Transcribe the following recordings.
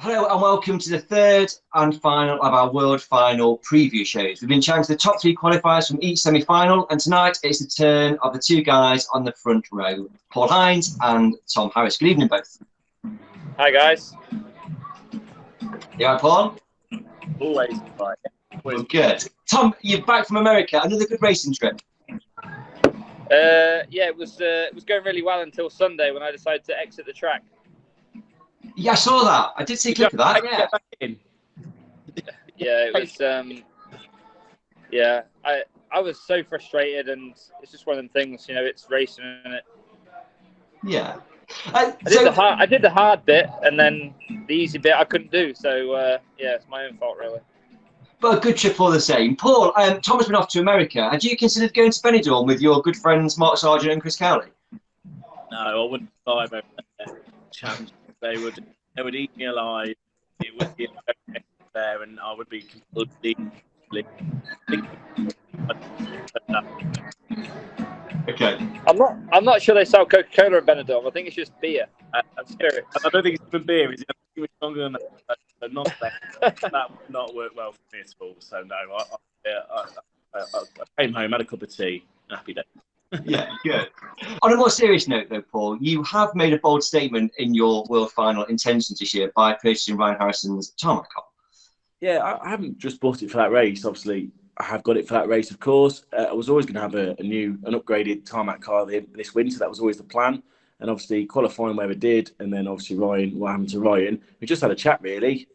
Hello and welcome to the third and final of our World Final preview shows. We've been chatting to the top three qualifiers from each semi-final, and tonight it's the turn of the two guys on the front row, Paul Hines and Tom Harris. Good evening, both. Hi, guys. You all right, Paul? Always right. Well, good. Tom, you're back from America. Another good racing trip. Yeah, it was going really well until Sunday when I decided to exit the track. Yeah, I saw that. I did see a clip of that. Yeah. Yeah, it was. Yeah, I was so frustrated, and it's just one of them things. You know, it's racing, isn't it? Yeah. I did the hard bit, and then the easy bit I couldn't do. So yeah, it's my own fault, really. But a good trip all the same. Paul, Tom has been off to America. Had you considered going to Benidorm with your good friends Mark Sargent and Chris Cowley? No, I wouldn't survive over there. Chance they would eat me alive. It would be there, and I would be completely. Okay. I'm not sure they sell Coca-Cola in Benidorm. I think it's just beer and spirit. I don't think it's even beer. Is it too much longer than that? So that would not work well for me at all. So no, I came home, had a cup of tea, happy day. Yeah, good. On a more serious note, though, Paul, you have made a bold statement in your World Final intentions this year by purchasing Ryan Harrison's tarmac car. Yeah, I haven't just bought it for that race. Obviously, I have got it for that race, of course. I was always going to have an upgraded tarmac car this winter. That was always the plan. And obviously, qualifying where we did, and then obviously what happened to Ryan. We just had a chat, really.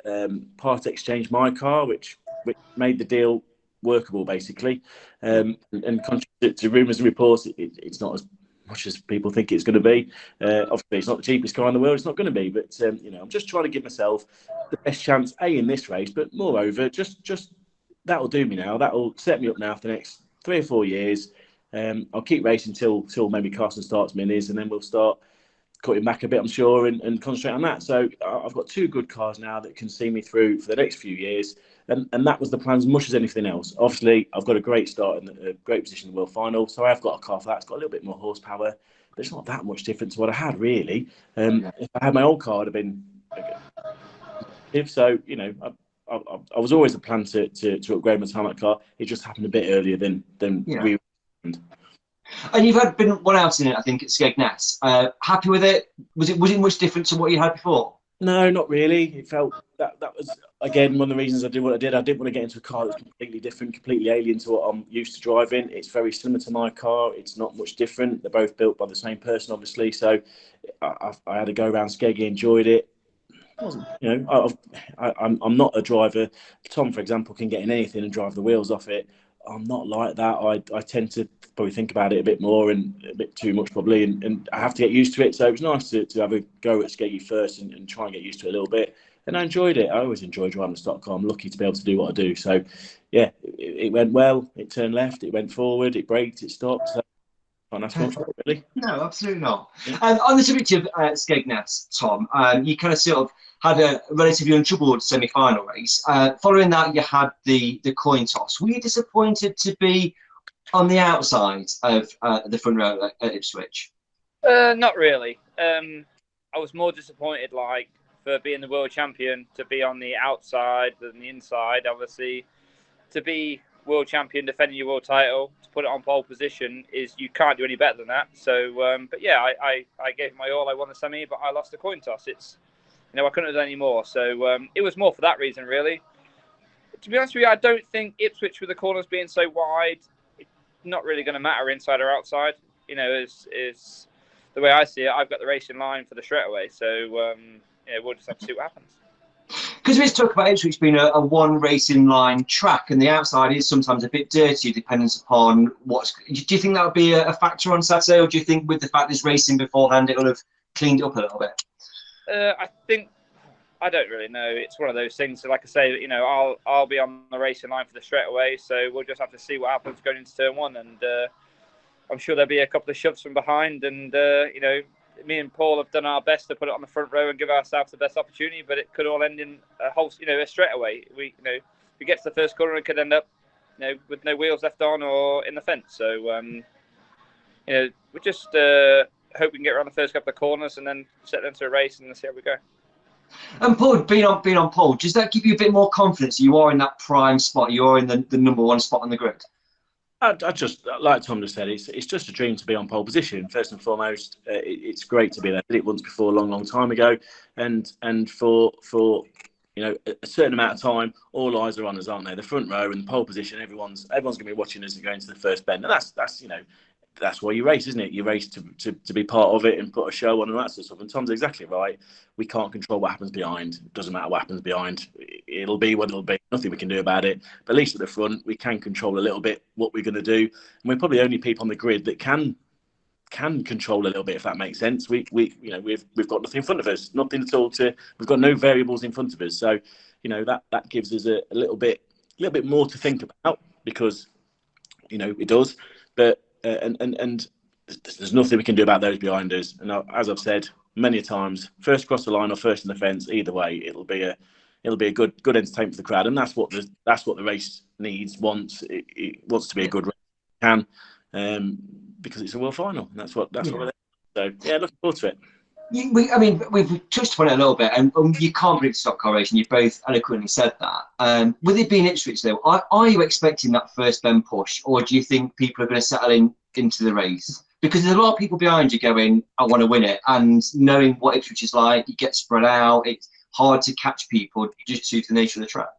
Part exchanged my car, which made the deal workable, basically. And contrary to rumours and reports, it's not as much as people think it's going to be. Obviously, it's not the cheapest car in the world. It's not going to be. But, I'm just trying to give myself the best chance, in this race, but moreover, just that'll do me now. That'll set me up now for the next 3 or 4 years. I'll keep racing till maybe Carson starts minis, and then we'll start cutting back a bit, I'm sure, and concentrate on that. So I've got 2 good cars now that can see me through for the next few years, and that was the plan as much as anything else. Obviously, I've got a great start and a great position in the World Final, so I've got a car for that. It's got a little bit more horsepower, but it's not that much different to what I had, really. If I had my old car, it'd have been... So, I was always a plan to upgrade my tarmac car. It just happened a bit earlier than we planned. And you've been one out in it, I think, at Skegness. Happy with it? Was it much different to what you had before? No, not really. It felt that was, again, one of the reasons I did what I did. I didn't want to get into a car that's completely different, completely alien to what I'm used to driving. It's very similar to my car. It's not much different. They're both built by the same person, obviously. So I had to go around Skeggy, enjoyed it. I'm not a driver. Tom, for example, can get in anything and drive the wheels off it. I'm not like that. I tend to probably think about it a bit more and a bit too much probably, and I have to get used to it. So it was nice to have a go at Skeggy first and try and get used to it a little bit. And I enjoyed it. I always enjoy driving a stock car. I'm lucky to be able to do what I do. So yeah, it went well. It turned left. It went forward. It braked. It stopped. So can't ask much, really. No, absolutely not. On the subject of Skegness, Tom, you kind of sort of had a relatively untroubled semi-final race. Following that, you had the coin toss. Were you disappointed to be on the outside of the front row at Ipswich? Not really. I was more disappointed, for being the world champion, to be on the outside than the inside. Obviously, to be world champion, defending your world title, to put it on pole position, you can't do any better than that. So, but yeah, I gave it my all. I won the semi, but I lost the coin toss. I couldn't have done any more. So it was more for that reason, really. To be honest with you, I don't think Ipswich, with the corners being so wide, it's not really going to matter inside or outside. Is the way I see it. I've got the racing line for the straightaway. So we'll just have to see what happens. Because we talk about Ipswich being a one racing line track, and the outside is sometimes a bit dirty, depending upon what's. Do you think that would be a factor on Saturday, or do you think with the fact there's racing beforehand, it would have cleaned it up a little bit? I don't really know. It's one of those things. So like I say, I'll be on the racing line for the straightaway, so we'll just have to see what happens going into turn 1, and I'm sure there'll be a couple of shoves from behind, and me and Paul have done our best to put it on the front row and give ourselves the best opportunity, but it could all end in a straightaway. We get to the first corner, it could end up, with no wheels left on or in the fence. So, we just hope we can get around the first couple of corners and then set into a race and see how we go. And Paul, being on pole, does that give you a bit more confidence? You are in that prime spot. You are in the number one spot on the grid. I just, like Tom just said, it's just a dream to be on pole position. First and foremost, it's great to be there. I did it once before, a long time ago, and for a certain amount of time, all eyes are on us, aren't they? The front row and the pole position, everyone's going to be watching us and going to the first bend, and that's why you race, isn't it? You race to be part of it and put a show on and that sort of stuff. And Tom's exactly right. We can't control what happens behind. It doesn't matter what happens behind. It'll be what it'll be. Nothing we can do about it. But at least at the front, we can control a little bit what we're going to do. And we're probably the only people on the grid that can control a little bit, if that makes sense. We've got nothing in front of us, nothing at all we've got no variables in front of us. So, that gives us a little bit more to think about, because, it does. But and there's nothing we can do about those behind us. And as I've said many times, first across the line or first in the fence, either way, it'll be a good entertainment for the crowd, and that's what the race needs. It wants to be a good race, because it's a world final. And that's what we're there. So yeah, looking forward to it. We've touched upon it a little bit, and you can't predict stock car racing. You both eloquently said that. With it being Ipswich, though, are you expecting that first bend push, or do you think people are going to settle into the race? Because there's a lot of people behind you going, I want to win it, and knowing what Ipswich is like, you get spread out. It's hard to catch people just due to the nature of the track.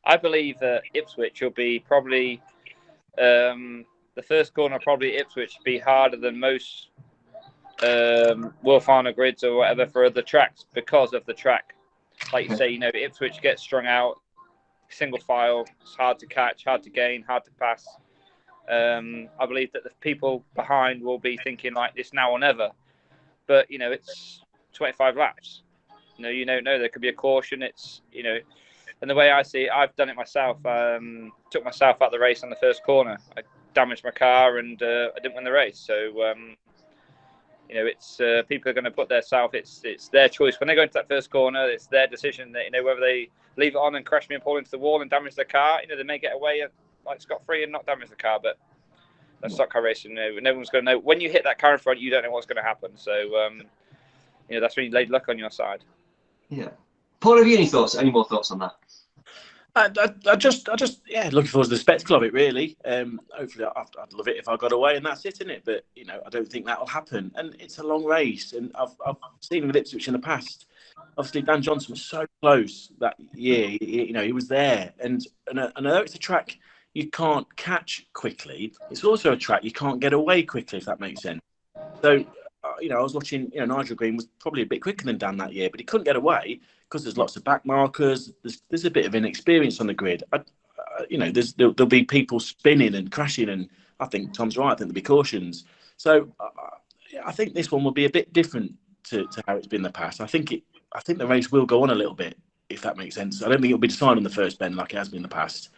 I believe that Ipswich will be probably the first corner. Probably Ipswich will be harder than most World Final grids or whatever for other tracks, because of the track. Like you say, Ipswich gets strung out, single file. It's hard to catch, hard to gain, hard to pass. I believe that the people behind will be thinking like this now or never. But it's 25 laps. You don't know. There could be a caution. It's and the way I see it, I've done it myself. Took myself out of the race on the first corner. I damaged my car and I didn't win the race. So it's people are going to put their self. It's their choice when they go into that first corner. It's their decision that whether they leave it on and crash me and pull into the wall and damage their car. They may get away like scot-free and not damage the car, but that's stock car racing. No one's going to know. When you hit that car in front, you don't know what's going to happen. So that's when you laid luck on your side. Yeah, Paul, have you any more thoughts on that? I just looking forward to the spectacle of it, really. Hopefully I'd love it if I got away, and that's it, isn't it? But I don't think that'll happen, and it's a long race, and I've seen with Ipswich in the past. Obviously Dan Johnson was so close that year. He was there, and although it's a track you can't catch quickly, it's also a track you can't get away quickly, if that makes sense. So I was watching, Nigel Green was probably a bit quicker than Dan that year, but he couldn't get away because there's lots of back markers. There's a bit of inexperience on the grid. There'll be people spinning and crashing, and I think Tom's right. I think there'll be cautions. So I think this one will be a bit different to how it's been in the past. I think the race will go on a little bit, if that makes sense. I don't think it'll be decided on the first bend like it has been in the past.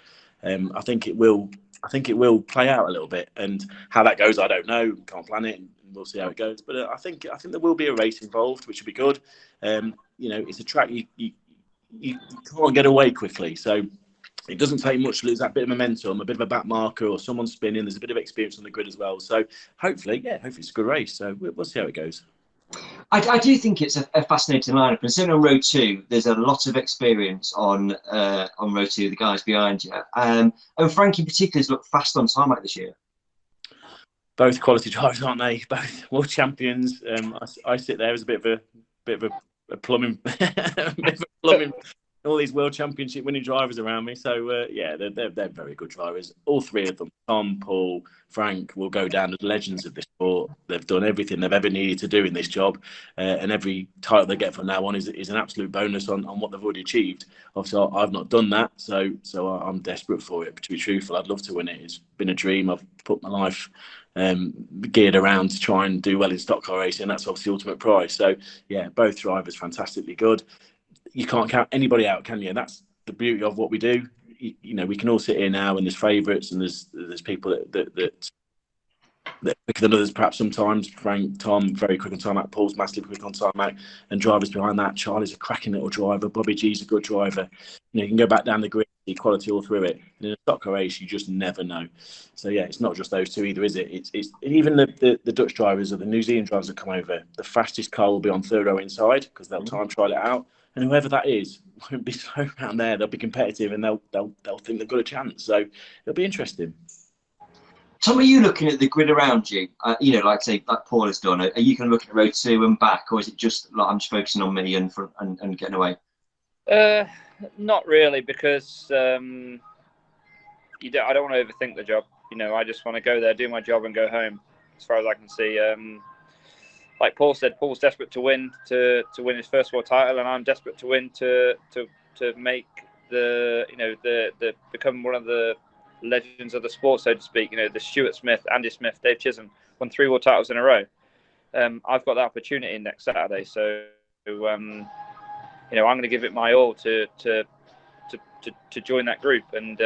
I think it will play out a little bit, and how that goes, I don't know. Can't plan it. We'll see how it goes. But I think there will be a race involved, which will be good. It's a track you can't get away quickly, so it doesn't take much to lose that bit of momentum, a bit of a back marker or someone spinning. There's a bit of experience on the grid as well. So hopefully it's a good race. So we'll see how it goes. I do think it's a fascinating lineup, and certainly on row 2, there's a lot of experience on row 2, the guys behind you. And Frank in particular has looked fast on tarmac this year. Both quality drivers, aren't they? Both world champions. I sit there as a bit of a plumbing, all these world championship winning drivers around me. So they're very good drivers. All three of them, Tom, Paul, Frank, will go down as legends of this sport. They've done everything they've ever needed to do in this job, and every title they get from now on is an absolute bonus on what they've already achieved. Obviously, I've not done that, so I'm desperate for it. But to be truthful, I'd love to win it. It's been a dream. I've put my life geared around to try and do well in stock car racing. That's obviously the ultimate prize. So yeah, both drivers fantastically good. You can't count anybody out, can you? And that's the beauty of what we do. We can all sit here now, and there's favourites, and there's people that quicker than others, perhaps sometimes. Frank, Tom, very quick on tarmac. Paul's massively quick on tarmac, and drivers behind that. Charlie's a cracking little driver. Bobby G's a good driver. You can go back down the grid, see quality all through it. And in a stock car race, you just never know. So yeah, it's not just those two either, is it? It's even the Dutch drivers or the New Zealand drivers that come over. The fastest car will be on third row inside because they'll time trial it out. and whoever that is won't be slow around there. They'll be competitive, and they'll think they've got a chance. So it'll be interesting. Tom, are you looking at the grid around you? Like say, like Paul has done. Are you kind of looking at row 2 and back, or is it just like I'm just focusing on me and getting away? Not really, because I don't want to overthink the job. I just want to go there, do my job, and go home. As far as I can see, like Paul said, Paul's desperate to win to win his first world title, and I'm desperate to win to make the become one of the legends of the sport, so to speak. The Stuart Smith, Andy Smith, Dave Chisholm won 3 world titles in a row. I've got that opportunity next Saturday, so I'm going to give it my all to join that group. And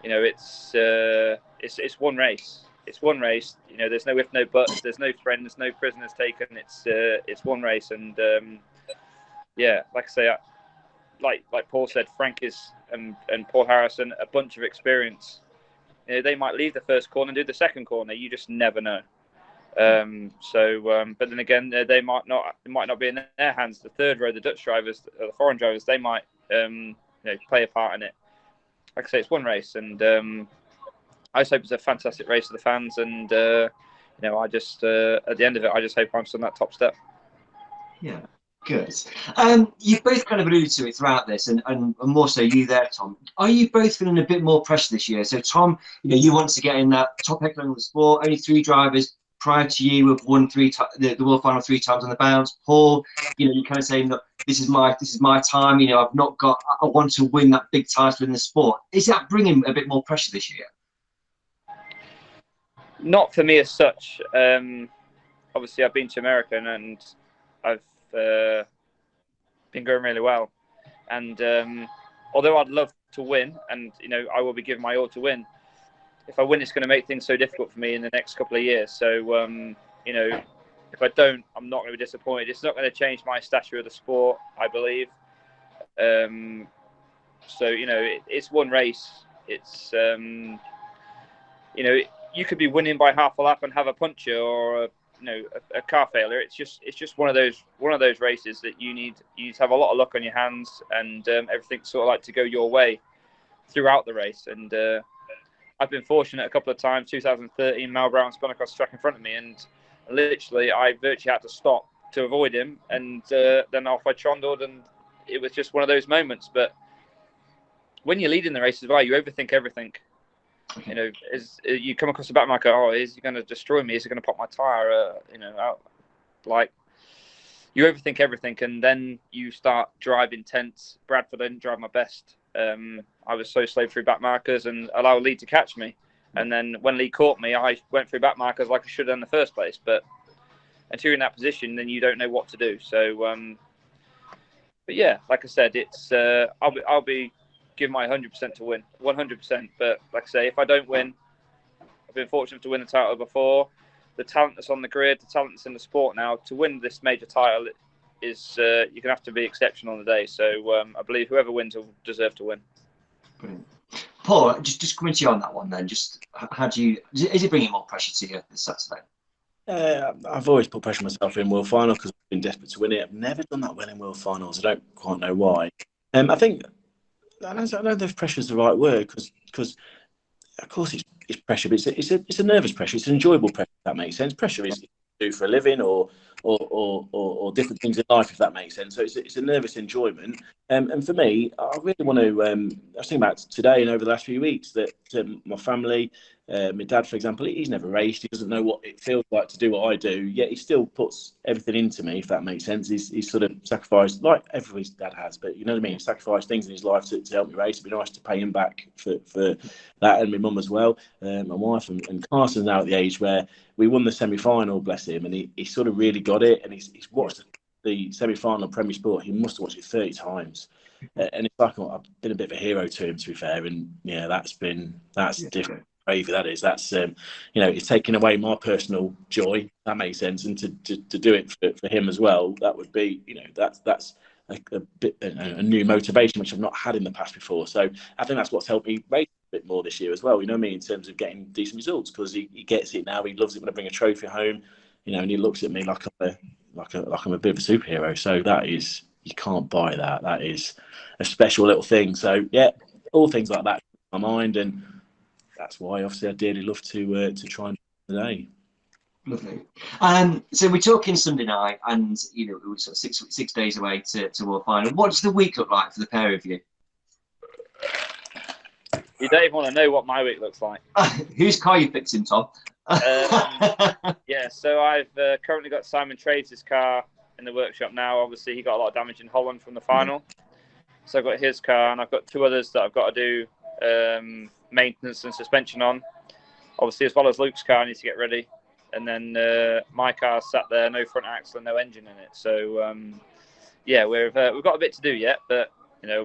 it's one race. It's one race. There's no if, no buts. There's no friends, no prisoners taken. It's one race, and like I say, like Paul said, Frank and Paul Harrison, a bunch of experience. They might leave the first corner and do the second corner. You just never know. But then again, they might not. It might not be in their hands. The third row, the Dutch drivers, the foreign drivers, they might play a part in it. Like I say, it's one race, and I just hope it's a fantastic race for the fans. And I just at the end of it, I just hope I'm on that top step. Yeah. Good. You've both kind of alluded to it throughout this, and more so you there, Tom. Are you both feeling a bit more pressure this year? So, Tom, you want to get in that top echelon of the sport. Only 3 drivers prior to you have won the world final 3 times on the bounce. Paul, you're kind of saying that this is my time. I want to win that big title in the sport. Is that bringing a bit more pressure this year? Not for me as such. Obviously, I've been to America and I've been going really well, and although I'd love to win, and I will be giving my all to win, if I win, it's going to make things so difficult for me in the next couple of years. So if I don't, I'm not going to be disappointed. It's not going to change my stature of the sport, I believe. It's one race. It's you could be winning by half a lap and have a puncture or a car failure. It's just one of those races that you need to have a lot of luck on your hands, and everything sort of like to go your way throughout the race. And I've been fortunate a couple of times. 2013, Mal Brown spun across the track in front of me, and literally I virtually had to stop to avoid him, and then off I trundled, and it was just one of those moments. But when you're leading the race as well, you overthink everything. You come across the back marker, is he going to destroy me? Is he going to pop my tyre? Out? Like, you overthink everything, and then you start driving tense. Bradford didn't drive my best. I was so slow through back markers and allowed Lee to catch me. And then when Lee caught me, I went through back markers like I should have in the first place. But until you're in that position, then you don't know what to do. So, but yeah, like I said, it's I'll be give my 100% to win, 100%. But like I say, if I don't win, I've been fortunate to win the title before. The talent that's on the grid, the talent that's in the sport now, to win this major title is you're going to have to be exceptional on the day. So I believe whoever wins will deserve to win. Brilliant. Paul, just coming to you on that one then, is it bringing more pressure to you this Saturday? I've always put pressure on myself in World Final because I've been desperate to win it. I've never done that well in World Finals. I don't quite know why. I think, I don't know if pressure is the right word, because of course it's pressure, but it's a nervous pressure. It's an enjoyable pressure, if that makes sense. Pressure is do for a living or different things in life, if that makes sense. So it's a nervous enjoyment. And for me, I really want to. I was thinking about today and over the last few weeks that my family, my dad, for example, he's never raced. He doesn't know what it feels like to do what I do. Yet he still puts everything into me, if that makes sense. He's sort of sacrificed, like everybody's dad has, but you know what I mean. He's sacrificed things in his life to help me race. It'd be nice to pay him back for that, and my mum as well, my wife, and Carson's now at the age where we won the semi-final, bless him, and he sort of really got it, and he's watched the semi-final Premier Sport. He must have watched it 30 times, and it's like I've been a bit of a hero to him, to be fair. And yeah, that's different. Gravy, that is. That's it's taking away my personal joy. If that makes sense, and to do it for him as well. That would be that's a bit a new motivation which I've not had in the past before. So I think that's what's helped me race a bit more this year as well. You know what I mean, in terms of getting decent results, because he gets it now. He loves it when I bring a trophy home. And he looks at me like I'm a bit of a superhero. So that is you can't buy that. That is a special little thing. So yeah, all things like that in my mind, and that's why obviously I dearly love to try and today. Lovely. So we're talking Sunday night, and you know, it was sort of 6 days away to World Final. What does the week look like for the pair of you? You don't even want to know what my week looks like. Whose car you fixing, Tom? Yeah, so I've currently got Simon Trades' car in the workshop now. Obviously, he got a lot of damage in Holland from the final. So I've got his car, and I've got 2 others that I've got to do maintenance and suspension on. Obviously, as well as Luke's car, I need to get ready. And then my car's sat there, no front axle and no engine in it. So, yeah, we've got a bit to do yet, but, you know,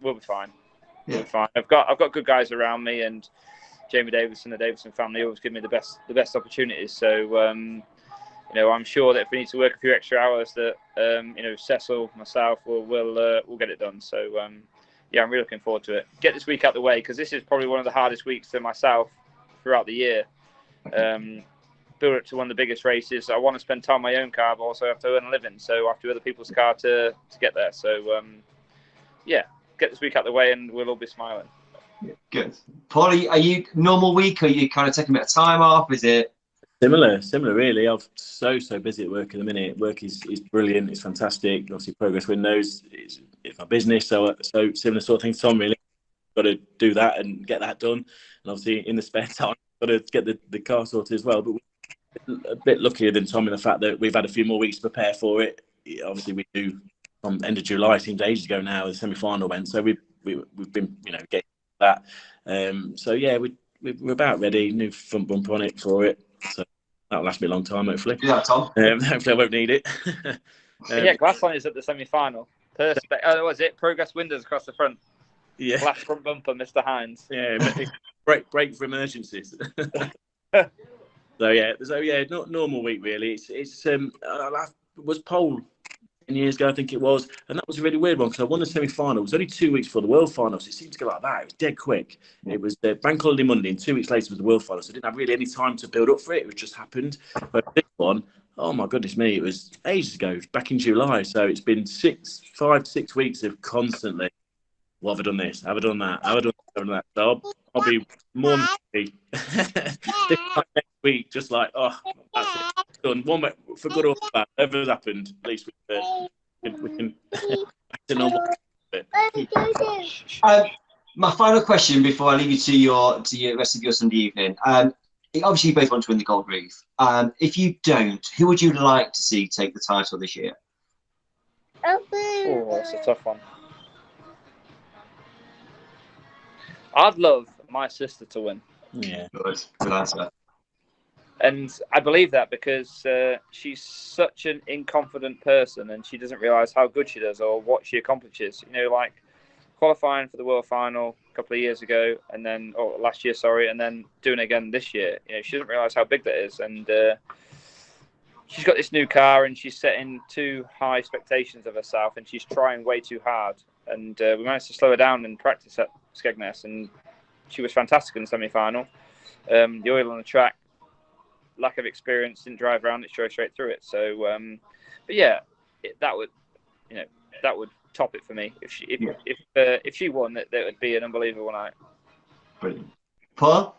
we'll be fine. We'll be fine. I've got good guys around me, and Jamie Davis and the Davison family always give me the best opportunities. So, you know, I'm sure that if we need to work a few extra hours, that you know, Cecil, myself, we'll get it done. So, yeah, I'm really looking forward to it. Get this week out the way, because this is probably one of the hardest weeks for myself throughout the year. Build up to one of the biggest races. I want to spend time on my own car, but also have to earn a living. So I have to other people's car to get there. So, yeah, get this week out the way, and we'll all be smiling. Yeah, good. Paul, are you normal week? Or are you kind of taking a bit of time off? Is it similar? Really. I'm so busy at work at the minute. Work is brilliant. It's fantastic. Obviously, Progress Windows is my business. So similar sort of thing. Tom, really got to do that and get that done. And obviously, in the spare time, got to get the car sorted as well. But we're a bit luckier than Tom in the fact that we've had a few more weeks to prepare for it. Obviously, we do from end of July. Seems ages ago now. The semi-final went. So we've been, you know, getting that. So yeah, we're about ready. New front bumper on it for it. So that'll last me a long time, hopefully. yeah, Tom? Hopefully I won't need it. Yeah, glass line is at the semi-final. Was it Progress Windows across the front? Yeah. Glass front bumper, Mr. Hines. Yeah, break for emergencies. So yeah, not normal week really. It's was Paul 10 years ago, I think it was, and that was a really weird one because I won the semi-final. It was only 2 weeks before the World Finals. It seemed to go like that. It was dead quick. It was the Bank Holiday Monday, and 2 weeks later was the World Finals. So I didn't have really any time to build up for it. It just happened. But this one, oh my goodness me, it was ages ago. It was back in July. So it's been 5 to 6 weeks of constantly, well, have I done this? Have I done that? Have I done that? So I'll be more than happy. This time next week, just like, oh, that's it. Done. One for good or for bad. Whatever has happened, at least we can back to normal. My final question before I leave you to your rest of your Sunday evening. Obviously, you both want to win the Gold Wreath. If you don't, who would you like to see take the title this year? Oh, that's a tough one. I'd love my sister to win. Yeah. Good answer. And I believe that because she's such an inconfident person, and she doesn't realise how good she does or what she accomplishes. You know, like qualifying for the World Final a couple of years ago, and then last year, sorry, and then doing it again this year. You know, she doesn't realise how big that is, and she's got this new car, and she's setting too high expectations of herself, and she's trying way too hard. And we managed to slow her down and practice at Skegness, and she was fantastic in the semi-final. The oil on the track, lack of experience, didn't drive around it, drove straight through it. So, but yeah, that would top it for me. If she won, that would be an unbelievable night. Brilliant. Paul?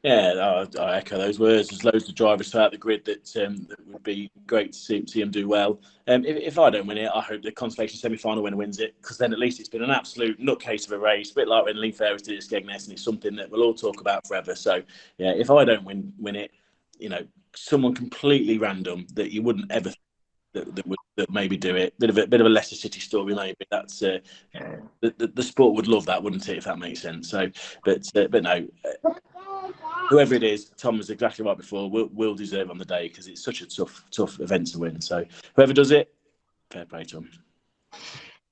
Yeah, I echo those words. There's loads of drivers throughout the grid that would be great to see them do well. If I don't win it, I hope the consolation semi-final winner wins it, because then at least it's been an absolute nutcase of a race, a bit like when Lee Ferris did it at Skegness, and it's something that we'll all talk about forever. So yeah, if I don't win it, you know, someone completely random that you wouldn't ever that maybe do it. Bit of a Leicester City story, maybe. That's the sport would love that, wouldn't it? If that makes sense. So, but no, whoever it is, Tom was exactly right before. Will deserve on the day because it's such a tough event to win. So, whoever does it, fair play, Tom.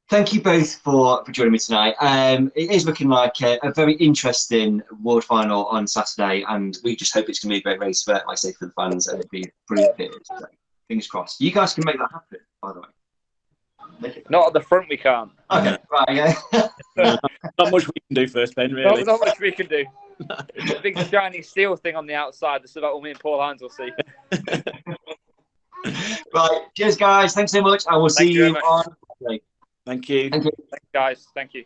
Thank you both for joining me tonight. It is looking like a very interesting World Final on Saturday, and we just hope it's going to be a great race for, like I say, for the fans, and it'll be brilliant. So, fingers crossed. You guys can make that happen, by the way. Not at the front, we can't. Okay, right, yeah. Not much we can do first, Ben, really. Not much we can do. The big shiny steel thing on the outside, that's about all me and Paul Hines will see. Right, cheers, guys. Thanks so much. I will see you on Saturday. Thank you. Thank you. Thanks, guys. Thank you.